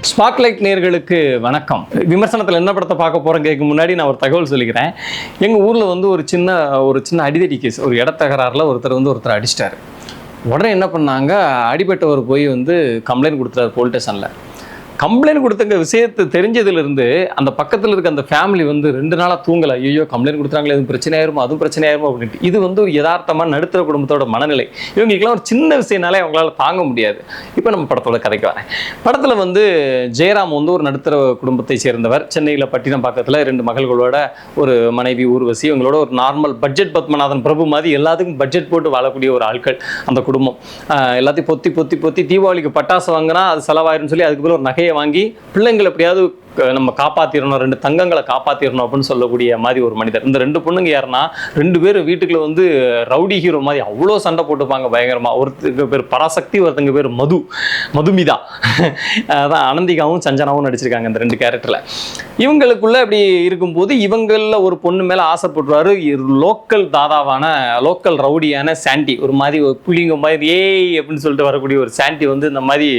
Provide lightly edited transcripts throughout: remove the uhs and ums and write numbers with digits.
Spotlight நேயர்களுக்கு வணக்கம். விமர்சனத்தில் என்ன படத்தை பார்க்க போகிறேன் கேட்க முன்னாடி நான் ஒரு தகவல் சொல்லிக்கிறேன். எங்கள் ஊரில் வந்து ஒரு சின்ன அடிதடி கேஸ், ஒரு இடத்தகராறில் ஒருத்தர் அடிச்சிட்டாரு. உடனே என்ன பண்ணாங்க, அடிபட்டவர் போய் வந்து கம்ப்ளைண்ட் கொடுத்துட்டாரு போலீஸ் ஸ்டேஷனில். கம்ப்ளைண்ட் கொடுத்தங்க விஷயத்தை தெரிஞ்சதுலேருந்து அந்த பக்கத்தில் இருக்க அந்த ஃபேமிலி வந்து 2 நாளாக தூங்கலை. ஐயோ கம்ப்ளைண்ட் கொடுத்துறாங்களே, எதுவும் பிரச்சனையாயிருமோ அதுவும் பிரச்சனையாயிருமோ அப்படின்ட்டு. இது வந்து ஒரு யதார்த்தமாக நடுத்தர குடும்பத்தோட மனநிலை. இவங்களுக்கெல்லாம் ஒரு சின்ன விஷயம்னாலே அவங்களால தாங்க முடியாது. இப்போ நம்ம படத்தோட கதைக்கு வரேன். படத்தில் வந்து ஜெயராம் வந்து ஒரு நடுத்தர குடும்பத்தை சேர்ந்தவர். சென்னையில் பட்டினப்பாக்கத்தில் 2 மகள்களோட ஒரு மனைவி ஊர்வசி, இவங்களோட ஒரு நார்மல் பட்ஜெட் பத்மநாதன் பிரபு மாதிரி எல்லாத்துக்கும் பட்ஜெட் போட்டு வாழக்கூடிய ஒரு ஆட்கள் அந்த குடும்பம். எல்லாத்தையும் பொத்தி தீபாவளிக்கு பட்டாசு வாங்கினா அது செலவாயிருன்னு சொல்லி அதுக்கு பிறகு ஒரு நகையை வாங்கி பிள்ளைங்களை எப்படியாவது நம்ம காப்பாற்றிடணும், 2 தங்கங்களை காப்பாற்றிடணும் அப்படின்னு சொல்லக்கூடிய மாதிரி ஒரு மனிதர். இந்த 2 பொண்ணுங்க யாருன்னா 2 பேர் வீட்டுக்குள்ள வந்து ரவுடி ஹீரோ மாதிரி அவ்வளோ சண்டை போட்டுப்பாங்க பயங்கரமா. ஒருத்தங்க பேர் பராசக்தி, ஒருத்தங்க பேர் மதுமிதா. அதான் அனந்திகாவும் சஞ்சனாவும் நடிச்சிருக்காங்க இந்த 2 கேரக்டர்ல. இவங்களுக்குள்ள இப்படி இருக்கும்போது இவங்கள ஒரு பொண்ணு மேல ஆசைப்படுறாரு லோக்கல் தாதாவான லோக்கல் ரவுடியான சாண்டி. ஒரு மாதிரி புள்ளிங்க மாதிரி ஏய் அப்படின்னு சொல்லிட்டு வரக்கூடிய ஒரு சாண்டி வந்து இந்த மாதிரி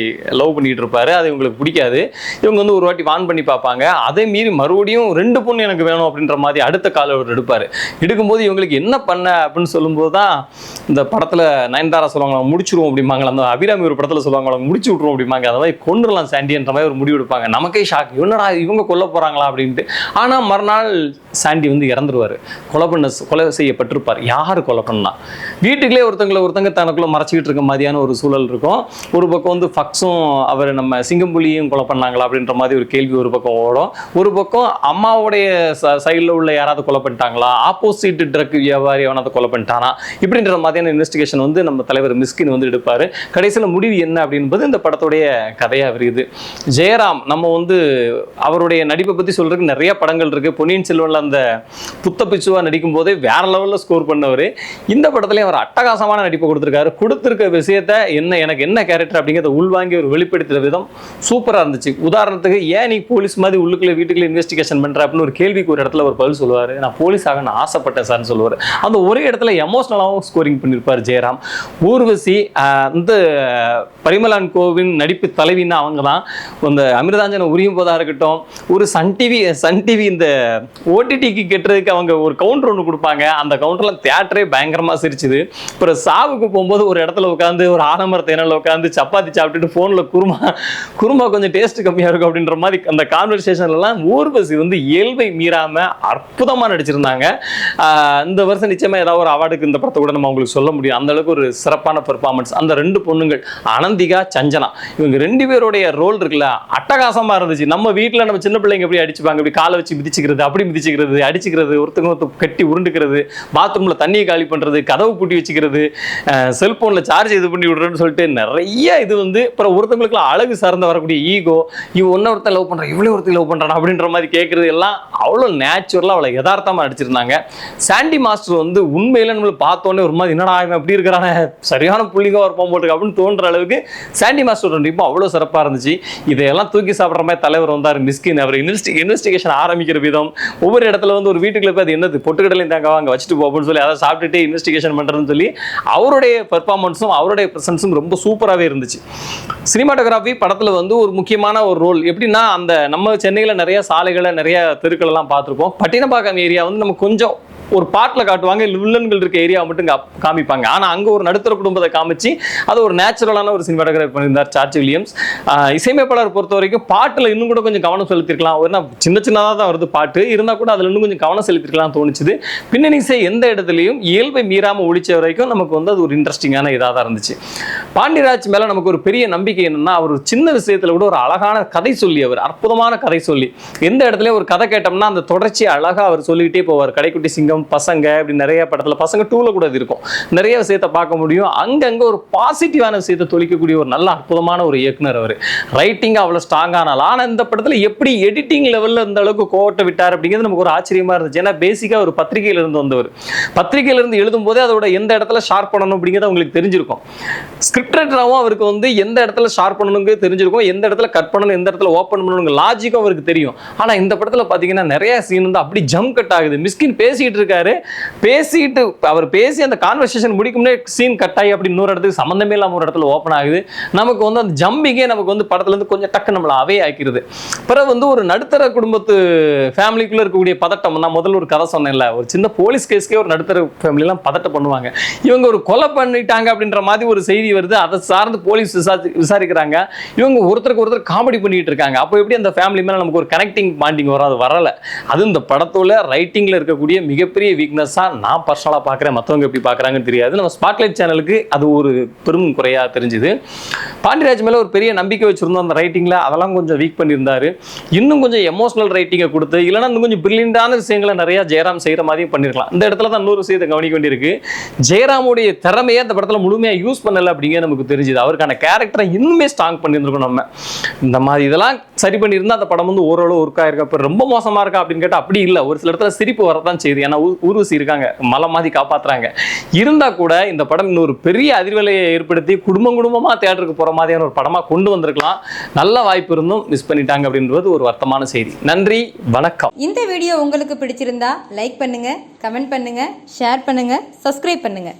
லவ் பண்ணிட்டு இருப்பாரு. அது இவங்களுக்கு பிடிக்காது. இவங்க வந்து ஒரு வாட்டி வான் பண்ணி பார்ப்பாங்க. அதே மீறி மறுபடியும் 2 பொண்ணு எனக்கு வேணும் அப்படின்ற மாதிரி அடுத்த கால அவர் எடுப்பாரு. எடுக்கும்போது இவங்களுக்கு என்ன பண்ண அப்படின்னு சொல்லும்போது தான் இந்த படத்துல நயன்தாரா சொல்லுவாங்க முடிச்சிருவோம் அப்படிம்பாங்க. அந்த அபிராமி ஒரு படத்துல சொல்லுவாங்க முடிச்சு விட்டுருவோம் அப்படிம்பாங்க. அந்த மாதிரி கொண்டுலாம் சாண்டின்ற மாதிரி ஒரு முடிவு எடுப்பாங்க. நமக்கே ஷாக், என்னடா இவங்க கொல்ல போறாங்களா அப்படின்ட்டு. ஆனா மறுநாள் சாண்டி வந்து இறந்துருவாரு. கொலை செய்யப்பட்டிருப்பார். யாரு கொலை பண்ணா? வீட்டுக்குள்ளே ஒருத்தங்க தனக்குள்ள மறைச்சிக்கிட்டு இருக்க மாதிரியான ஒரு சூழல் இருக்கும். ஒரு பக்கம் வந்து ஃபக்ஸும் அவர் நம்ம சிங்கம்புலியும் கொலை பண்ணாங்களா அப்படின்ற மாதிரி ஒரு கேள்வி ஒரு பக்கம் ஓடும். ஒரு பக்கம் அம்மாவுடைய சைடில் உள்ள யாராவது கொலை பண்ணிட்டாங்களா, ஆப்போசிட் ட்ரக் வியாபாரி எவனாவது கொலை பண்ணிட்டானா, இப்படின்ற மாதிரியான இன்வெஸ்டிகேஷன் வந்து நம்ம தலைவர் மிஸ்கின் வந்து எடுப்பாரு. கடைசியில் முடிவு என்ன அப்படின்பது இந்த படத்துடைய கதையாக வருது. ஜெயராம் நம்ம வந்து அவருடைய நடிப்பை பற்றி சொல்றதுக்கு நிறைய படங்கள் இருக்கு. பொன்னியின் செல்வன்ல அந்த புத்த பிச்சுவா நடிக்கும் போதே வேற லெவலில் ஸ்கோர் பண்ணவர். இந்த படத்துலேயும் அவர் அட்டகாசமான நடிப்பை கொடுத்துருக்காரு. கொடுத்துருக்க விஷயத்த எனக்கு என்ன கேரக்டர் அப்படிங்கிறத உள்வாங்கி ஒரு வெளிப்படுத்துகிற விதம் சூப்பராக இருந்துச்சு. உதாரணத்துக்கு, ஏன் நீ போலீஸ் மாதிரி உள்ளுக்குள்ள வீட்டுக்குள்ள இன்வெஸ்டிகேஷன் பண்ற அப்படின்னு ஒரு கேள்விக்கு ஒரு இடத்துல ஒரு பதில் சொல்லுவாரு. நான் போலீஸ் ஆக நான் ஆசைப்பட்டேன் சார்னு சொல்லுவாரு. அந்த ஒரே இடத்துல எமோஷனலாகவும் ஸ்கோரிங் பண்ணியிருப்பார் ஜெயராம். ஊர்வசி இந்த பரிமளான் கோவின் நடிப்பு தலைவின்னா அவங்க தான். இந்த அமிர்தாஞ்சனை உரியும் போதா இருக்கட்டும், ஒரு சன் டிவி இந்த ஓடிடிக்கு கெட்டுறதுக்கு அவங்க ஒரு கவுண்டர் ஒன்று கொடுப்பாங்க. அந்த கவுண்டர்ல தியேட்டரே பயங்கரமா சிரிச்சுது. அப்புறம் சாவுக்கு போகும்போது ஒரு இடத்துல உட்காந்து ஒரு ஆலமர தேனல உட்காந்து சப்பாத்தி சாப்பிட்டுட்டு போன்ல குருமா கொஞ்சம் டேஸ்ட் கம்மியா இருக்கும் அப்படின்ற மாதிரி அந்த கான்வர்சேஷன்லாம் ஊர்வசி வந்து இயல்பை மீறாம அற்புதமா நடிச்சிருந்தாங்க. இந்த வருஷம் நிச்சயமா ஏதாவது ஒரு அவார்டுக்கு இந்த படத்தை கூட நம்ம அவங்களுக்கு சொல்ல முடியும். அந்த அளவுக்கு ஒரு சிறப்பான பெர்ஃபார்மன்ஸ். அந்த 2 பொண்ணுங்கள் அனந்திகா சஞ்சனா, இவங்க 2 பேருடைய ரோல் இருக்குல்ல அட்டகாசமா இருந்துச்சு. நம்ம வீட்டில் நம்ம சின்ன பிள்ளைங்க எப்படி அடிச்சுப்பாங்க, இப்படி காலை வச்சு மிதிச்சுக்கிறது, அப்படி மிதிச்சுக்கிறது, அடிச்சுக்கிறது, ஒருத்தங்க கட்டி உருண்டுக்கிறது, பாத்ரூம்ல தண்ணியை காலி பண்றது, கதவு பூட்டி வச்சுக்கிறது, செல்போன்ல சார்ஜ் இது பண்ணி விடுறேன்னு சொல்லிட்டு நிறைய இது வந்து அப்புறம் ஒருத்தவங்களுக்கு அழகு சார்ந்த வரக்கூடிய ஈகோ, ஒருத்தர் லவ் பண்றான் இவ்வளவு ஒருத்தர் லவ் பண்றான் அப்படின்ற மாதிரி கேட்கறது எல்லாம் அவ்வளோ நேச்சுரலா அவ்வளோ யதார்த்தமா நடிச்சிருந்தாங்க. சாண்டி மாஸ்டர் வந்து உண்மையில நம்மள பார்த்தோன்னே ஒரு மாதிரி என்னடா எப்படி இருக்கிறான சரியான புள்ளிங்க இருப்போம் போட்டு அப்படின்னு தோன்ற அளவுக்கு சாண்டி மாஸ்டர் நடிப்பும் அவ்வளோ சிறப்பாக இருந்துச்சு. இதையெல்லாம் தூக்கி சாப்பிட்ற மாதிரி தலைவர் வந்தார் மிஸ்கின். அவர் இன்வெஸ்டிகேஷன் ஆரம்பிக்கிற விதம், ஒவ்வொரு இடத்துல வந்து ஒரு வீட்டுக்குள்ள போய் அது என்னது பொட்டுக்கடலையும் தாங்க அங்கே வச்சுட்டு போன்னு சொல்லி அதை சாப்பிட்டுட்டு இன்வெஸ்டிகேஷன் பண்றதுன்னு சொல்லி அவருடைய பெர்ஃபார்மன்ஸும் அவருடைய பிரசன்ஸும் ரொம்ப சூப்பராகவே இருந்துச்சு. சினிமாட்டோகிராஃபி படத்தில் வந்து ஒரு முக்கியமான ஒரு ரோல். எப்படின்னா, அந்த நம்ம சென்னையில் நிறைய சாலைகளை நிறைய தெருக்கள் எல்லாம் பார்த்துருப்போம். பட்டினப்பாக்கம் ஏரியா வந்து நம்ம கொஞ்சம் ஒரு பாட்டில் காட்டுவாங்க, வில்லன்கள் இருக்க ஏரியா மட்டும் காமிப்பாங்க. ஆனால் அங்கே ஒரு நடுத்தர குடும்பத்தை காமிச்சு அது ஒரு நேச்சுரலான ஒரு சினிமாட்டோகிராஃபி பண்ணியிருந்தார் சார்ஜ் வில்லியம்ஸ். இசையமைப்பாளர் பொறுத்த வரைக்கும் பாட்டில் இன்னும் கூட கொஞ்சம் கவனம் செலுத்திருக்கலாம். ஒரு சின்னதாக தான் வருது பாட்டு, இருந்தால் கூட அதில் இன்னும் கொஞ்சம் கவனம் செலுத்திருக்கலாம் தோணுச்சுது. பின்னணி இசை எந்த இடத்துலையும் இயல்பை மீறாமல் ஒழிச்ச வரைக்கும் நமக்கு வந்து அது ஒரு இன்ட்ரெஸ்டிங்கான இதாக தான் இருந்துச்சு. பாண்டியராஜ் மேலே நமக்கு ஒரு பெரிய நம்பிக்கை என்னன்னா, அவர் ஒரு சின்ன விஷயத்தில் கூட ஒரு அழகான கதை சொல்லி, அவர் அற்புதமான கதை சொல்லி எந்த இடத்துலையும் ஒரு கதை கேட்டோம்னா அந்த தொடர்ச்சி அழகாக அவர் சொல்லிக்கிட்டே போவார். கடைக்குட்டி சிங்கம், பசங்க, இப்படி நிறைய படத்துல பசங்க 2ல கூட இருக்கும். நிறைய விஷயத்தை பார்க்க முடியும். அங்கங்க ஒரு பாசிட்டிவான விஷயத்தை தொழிக்கக்கூடிய ஒரு நல்ல அற்புதமான ஒரு இயக்குனர் அவர். ரைட்டிங் அவ்வளவு ஸ்ட்ராங்கானால, ஆனா இந்த படத்துல எப்படி எடிட்டிங் லெவல்ல இந்த அளவுக்கு கோட்டை விட்டார் அப்படிங்கிறது நமக்கு ஒரு ஆச்சரியமா இருந்துச்சு. ஏன்னா பேசிக்கா ஒரு பத்திரிகையில இருந்து வந்தவர். பத்திரிகையில இருந்து எழுதும் போதே அதோட எந்த இடத்துல ஷார்ப் பண்ணணும் அப்படிங்கிறது அவங்களுக்கு தெரிஞ்சிருக்கும். ஸ்கிரிப்ட் ரைட்டராகவும் அவருக்கு வந்து எந்த இடத்துல ஷார்ப் பண்ணணுங்க தெரிஞ்சிருக்கும், எந்த இடத்துல கட் பண்ணணும், எந்த இடத்துல ஓப்பன் பண்ணணும், லாஜிக்கும் அவருக்கு தெரியும். ஆனால் இந்த படத்தில் பார்த்தீங்கன்னா நிறைய சீன் வந்து அப்படி ஜம்ப் கட் ஆகுது. மிஸ்கின் பேசிட்டு இருக்காரு, அவர் பேசி அந்த கான்வர்சேஷன் முடிக்கும்னே சீன் கட் ஆகி அப்படி இன்னொரு இடத்துக்கு சம்மந்தமே இல்லாமல் ஒரு இடத்துல ஓப்பன் ஆகுது. நமக்கு வந்து அந்த ஜம்பிங்கே நமக்கு வந்து படத்துலேருந்து கொஞ்சம் டக்கு நம்மளை அவே ஆக்கிடுது. பிறகு வந்து ஒரு நடுத்தர குடும்பத்து ஃபேமிலிக்குள்ளே இருக்கக்கூடிய பதட்டம், நான் முதல்ல ஒரு கதை சொன்னேன்ல, ஒரு சின்ன போலீஸ் கேஸ்க்கே ஒரு நடுத்தர ஃபேமிலியெல்லாம் பதட்டம் பண்ணுவாங்க. இவங்க ஒரு கொலை பண்ணிட்டாங்க அப்படின்ற மாதிரி ஒரு செய்தி வருது, அதை சார்ந்து போலீஸ் விசாரிக்கிறாங்க. இவங்க ஒருத்தருக்கு ஒருத்தர் காமெடி பண்ணிட்டு இருக்காங்க. அப்போ எப்படி அந்த ஃபேமிலி மேலே நமக்கு ஒரு கனெக்டிங் பாண்டிங் வரல. அது இந்த படத்தோட ரைட்டிங்கில் இருக்கக்கூடிய மிகப்பெரிய வீக்னஸாக நான் பர்சனலாக பார்க்குறேன். மற்றவங்க எப்படி பார்க்குறாங்கன்னு தெரியாது. நம்ம ஸ்பாட்லைட் சேனலுக்கு அது ஒரு பெரும் குறையாக தெரிஞ்சுது. பாண்டியராஜ் மேலே ஒரு பெரிய நம்பிக்கை வச்சுருந்தோம் அந்த ரைட்டிங்கில், அதெல்லாம் கொஞ்சம் வீக் பண்ணியிருந்தாரு. இன்னும் கொஞ்சம் எமோஷனல் ரைட்டிங்கை கொடுத்து, இல்லைனா இன்னும் கொஞ்சம் பிரில்லியண்டான விஷயங்களை நிறையா ஜெயராம் செய்கிற மாதிரியும் பண்ணியிருக்கலாம். இந்த இடத்துல தான் இன்னொரு விஷயத்தை கவனிக்க வேண்டியிருக்கு. ஜெயராமுடைய திறமையை அந்த படத்தில் முழுமையாக யூஸ் பண்ணலை அப்படிங்கிற நமக்கு தெரிஞ்சுது. அவருக்கான கேரக்டரை இன்னுமே ஸ்ட்ராங் பண்ணியிருந்திருக்கோம். நம்ம இந்த மாதிரி இதெல்லாம் சரி பண்ணியிருந்தா அந்த படம் வந்து ஓரளவு ஒர்க் ஆயிருக்கா. இப்போ ரொம்ப மோசமாக இருக்கா அப்படின்னு கேட்டால் அப்படி இல்லை. ஒரு சில இடத்துல சிரிப்பு வரதான் செய்யுது. ஏன்னா ஊர்வசி இருக்காங்க, மலை மாதிரி காப்பாற்றுறாங்க. இருந்தால் கூட இந்த படம் இன்னொரு பெரிய அதிர்வலையை ஏற்படுத்தி குடும்பமாக தியேட்டருக்கு போகிற மாதிரியான ஒரு படமாக கொண்டு வந்திருக்கலாம். நல்ல வாய்ப்பு இருந்தும் மிஸ் பண்ணிட்டாங்க அப்படின்றது ஒரு வருத்தமான செய்தி. நன்றி, வணக்கம். இந்த வீடியோ உங்களுக்கு பிடிச்சிருந்தா லைக் பண்ணுங்க, கமெண்ட் பண்ணுங்க, ஷேர் பண்ணுங்க, சப்ஸ்கிரைப் பண்ணுங்க.